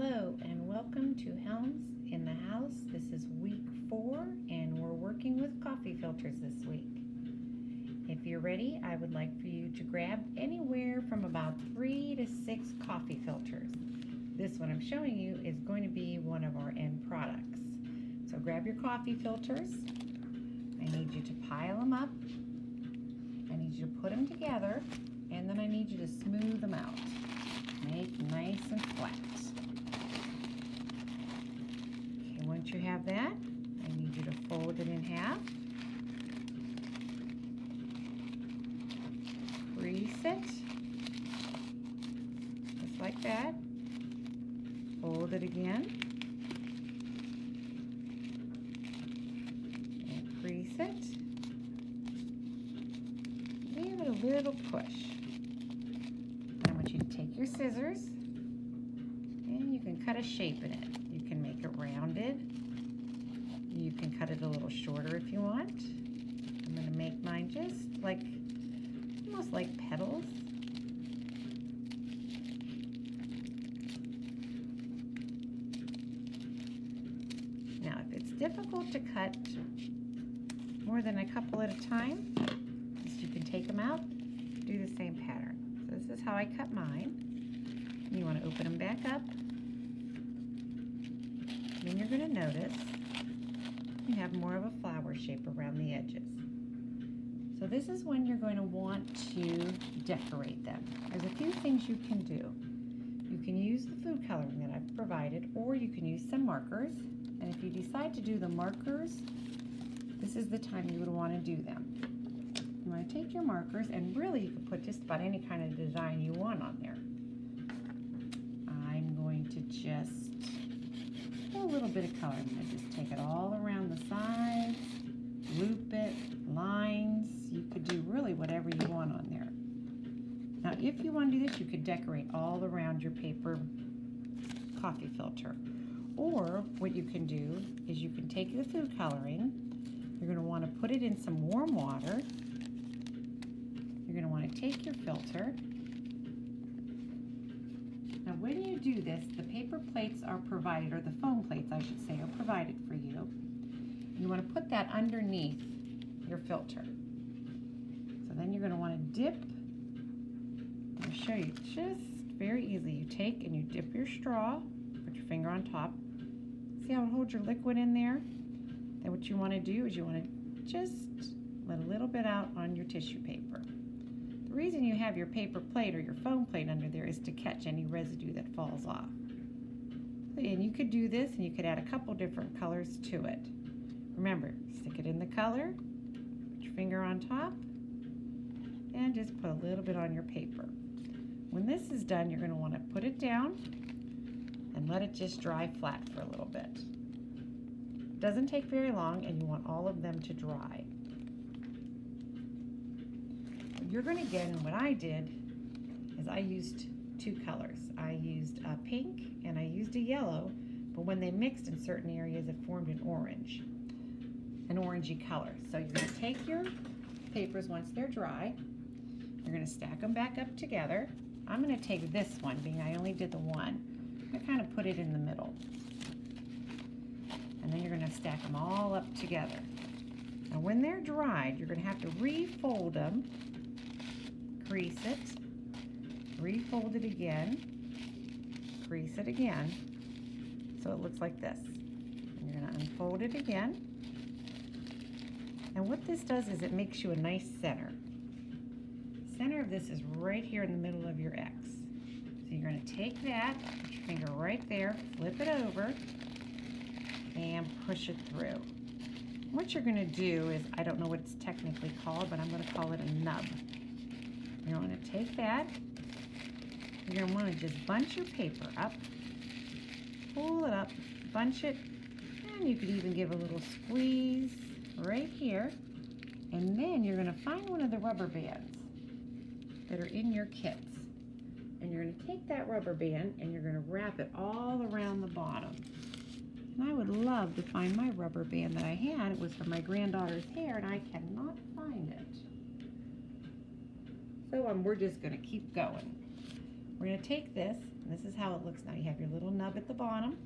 Hello and welcome to HELMS in the House. This is week 4 and we're working with coffee filters this week. If you're ready, I would like for you to grab anywhere from about 3 to 6 coffee filters. This one I'm showing you is going to be one of our end products. So grab your coffee filters. I need you to pile them up. I need you to put them together, and then I need you to smooth them out. Make nice and flat. Okay, once you have that, I need you to fold it in half. Crease it, just like that. Fold it again. And crease it. Give it a little push. I want you to take your scissors and you can cut a shape in it. You can make it rounded. You can cut it a little shorter if you want. I'm going to make mine just like, almost like petals. Now if it's difficult to cut more than a couple at a time, you can take them out, do the same pattern. So this is how I cut mine. And you want to open them back up. Then you're going to notice you have more of a flower shape around the edges. So this is when you're going to want to decorate them. There's a few things you can do. You can use the food coloring that I've provided, or you can use some markers. And if you decide to do the markers, this is the time you would want to do them. You want to take your markers, and really you can put just about any kind of design you want on there. I'm going to just put a little bit of color. I'm going to just take it all around the sides, loop it, lines. You could do really whatever you want on there. Now if you want to do this, you could decorate all around your paper coffee filter. Or what you can do is you can take the food coloring. You're going to want to put it in some warm water. You're going to want to take your filter. Now when you do this, the paper plates are provided, or the foam plates I should say, are provided for you. You want to put that underneath your filter. So then you're going to want to dip. I'll show you just very easy. You take and you dip your straw, put your finger on top. See how it holds your liquid in there? Then what you want to do is you want to just let a little bit out on your tissue paper. The reason you have your paper plate or your foam plate under there is to catch any residue that falls off. And you could do this and you could add a couple different colors to it. Remember, stick it in the color, put your finger on top, and just put a little bit on your paper. When this is done, you're going to want to put it down and let it just dry flat for a little bit. It doesn't take very long, and you want all of them to dry. You're going to get, and what I did is I used 2 colors. I used a pink and I used a yellow, but when they mixed in certain areas it formed an orange, an orangey color. So you're going to take your papers once they're dry, you're going to stack them back up together. I'm going to take this one, being I only did the one. I'm going to kind of put it in the middle. And then you're going to stack them all up together. Now when they're dried, you're going to have to refold them, crease it, refold it again, crease it again, so it looks like this. And you're going to unfold it again. And what this does is it makes you a nice center. The center of this is right here in the middle of your X. So you're going to take that, put your finger right there, flip it over, and push it through. What you're going to do is, I don't know what it's technically called, but I'm going to call it a nub. You're going to take that, you're going to want to just bunch your paper up, pull it up, bunch it, and you could even give a little squeeze right here. And then you're going to find one of the rubber bands that are in your kits. And you're going to take that rubber band and you're going to wrap it all around the bottom. And I would love to find my rubber band that I had. It was for my granddaughter's hair and I cannot find it. So we're just going to keep going. We're going to take this, This is how it looks now. You have your little nub at the bottom.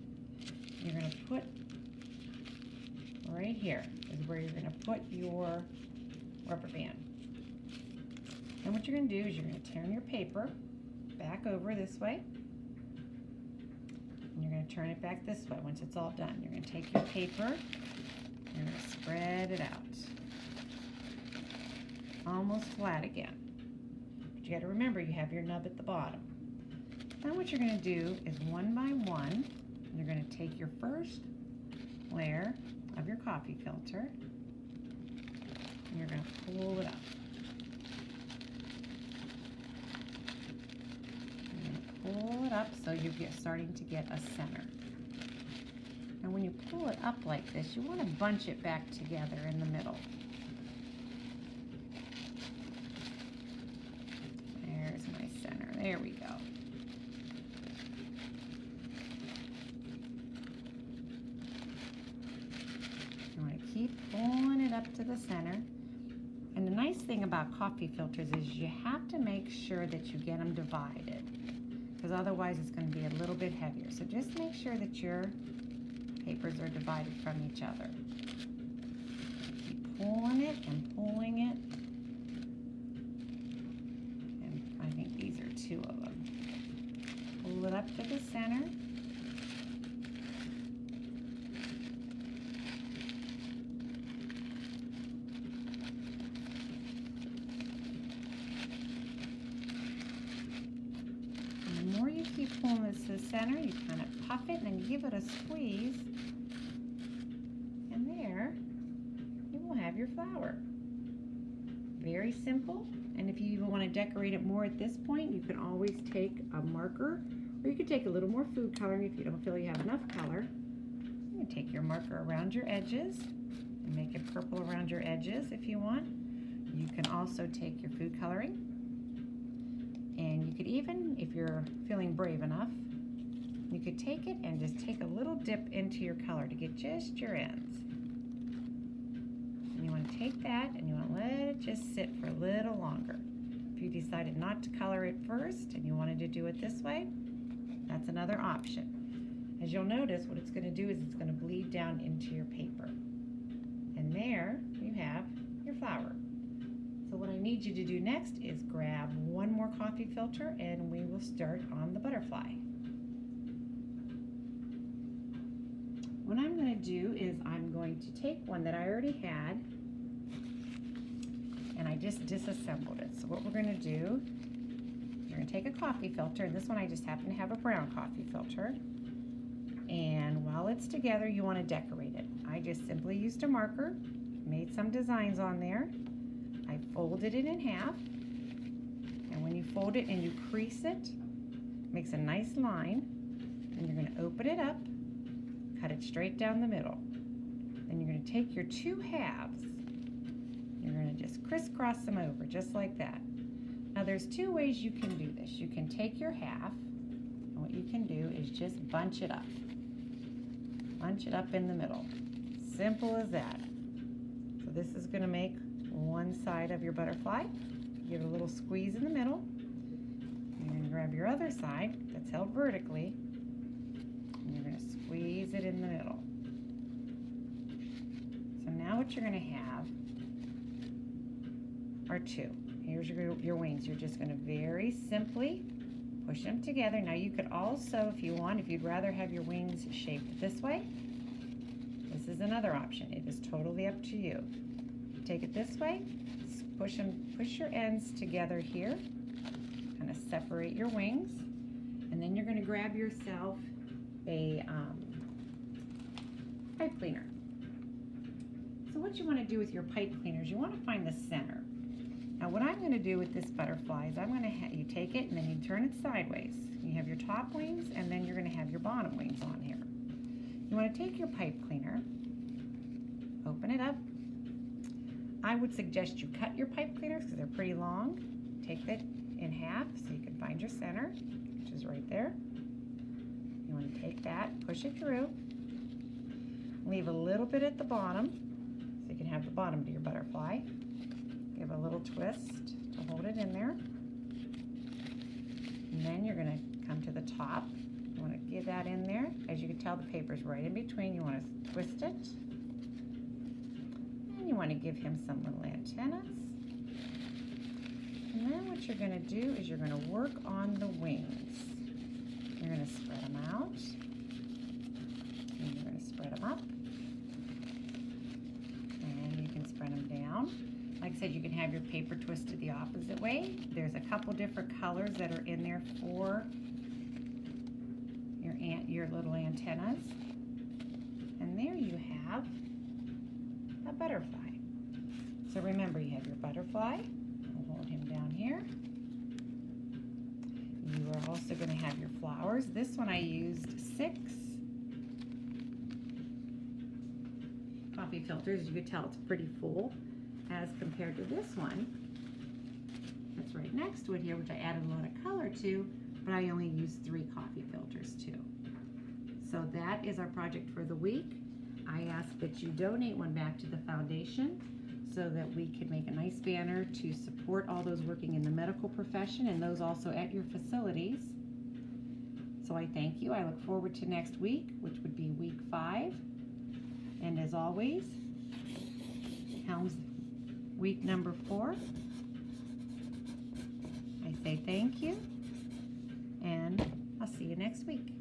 You're going to put right here is where you're going to put your rubber band. And what you're going to do is you're going to turn your paper back over this way. And you're going to turn it back this way once it's all done. You're going to take your paper, you're going to spread it out. Almost flat again. But you got to remember you have your nub at the bottom. Now what you're going to do is one by one, you're going to take your first layer of your coffee filter and you're going to pull it up. You're going to pull it up so you're starting to get a center. And when you pull it up like this, you want to bunch it back together in the middle. There's my center. There we go. You want to keep pulling it up to the center. And the nice thing about coffee filters is you have to make sure that you get them divided, because otherwise it's going to be a little bit heavier. So just make sure that your papers are divided from each other. Keep pulling it and pulling it. And I think these are two of them. Pull it up to the center. And the more you keep pulling this to the center, you kind of puff it and then you give it a squeeze. And there you will have your flower. Very simple. And if you even want to decorate it more at this point, you can always take a marker, or you could take a little more food coloring if you don't feel you have enough color. You can take your marker around your edges and make it purple around your edges if you want. You can also take your food coloring, and you could even, if you're feeling brave enough, you could take it and just take a little dip into your color to get just your ends. And you want to take that and you want to let it just sit for a little longer. If you decided not to color it first and you wanted to do it this way, that's another option. As you'll notice, what it's going to do is it's going to bleed down into your paper. And there you have your flower. So what I need you to do next is grab one more coffee filter and we will start on the butterfly. What I'm going to do is I'm going to take one that I already had and I just disassembled it. So what we're going to do, you're going to take a coffee filter, and this one I just happen to have a brown coffee filter. And while it's together, you want to decorate it. I just simply used a marker, made some designs on there. I folded it in half, and when you fold it and you crease it, it makes a nice line. And you're going to open it up, cut it straight down the middle. Then you're going to take your two halves, you're going to just crisscross them over just like that. Now there's two ways you can do this. You can take your half, and what you can do is just bunch it up. Bunch it up in the middle. Simple as that. So this is going to make one side of your butterfly. Give it a little squeeze in the middle. You're going to grab your other side that's held vertically, and you're going to squeeze it in the middle. So now what you're going to have are two. Here's your wings. You're just going to very simply push them together. Now you could also, if you want, if you'd rather have your wings shaped this way, this is another option. It is totally up to you. Take it this way, push your ends together here, kind of separate your wings, and then you're going to grab yourself a pipe cleaner. So what you want to do with your pipe cleaner is you want to find the center. Now what I'm going to do with this butterfly is I'm going to you take it and then you turn it sideways. You have your top wings and then you're going to have your bottom wings on here. You want to take your pipe cleaner, open it up. I would suggest you cut your pipe cleaners because they're pretty long. Take that in half so you can find your center, which is right there. You want to take that, push it through, leave a little bit at the bottom so you can have the bottom to your butterfly. Give a little twist to hold it in there. And then you're going to come to the top. You want to get that in there. As you can tell, the paper's right in between. You want to twist it. And you want to give him some little antennas. And then what you're going to do is you're going to work on the wings. You're going to spread them out. And you're going to spread them up. And you can spread them down. Like I said, you can have your paper twisted the opposite way. There's a couple different colors that are in there for your little antennas. And there you have a butterfly. So remember, you have your butterfly. I'll hold him down here. You are also going to have your flowers. This one I used 6 coffee filters. You could tell it's pretty full as compared to this one that's right next to it here, which I added a lot of color to, but I only used 3 coffee filters too. So that is our project for the week. I ask that you donate one back to the foundation so that we can make a nice banner to support all those working in the medical profession and those also at your facilities. So I thank you. I look forward to next week, which would be week 5. And as always, HELMS week number 4. I say thank you, and I'll see you next week.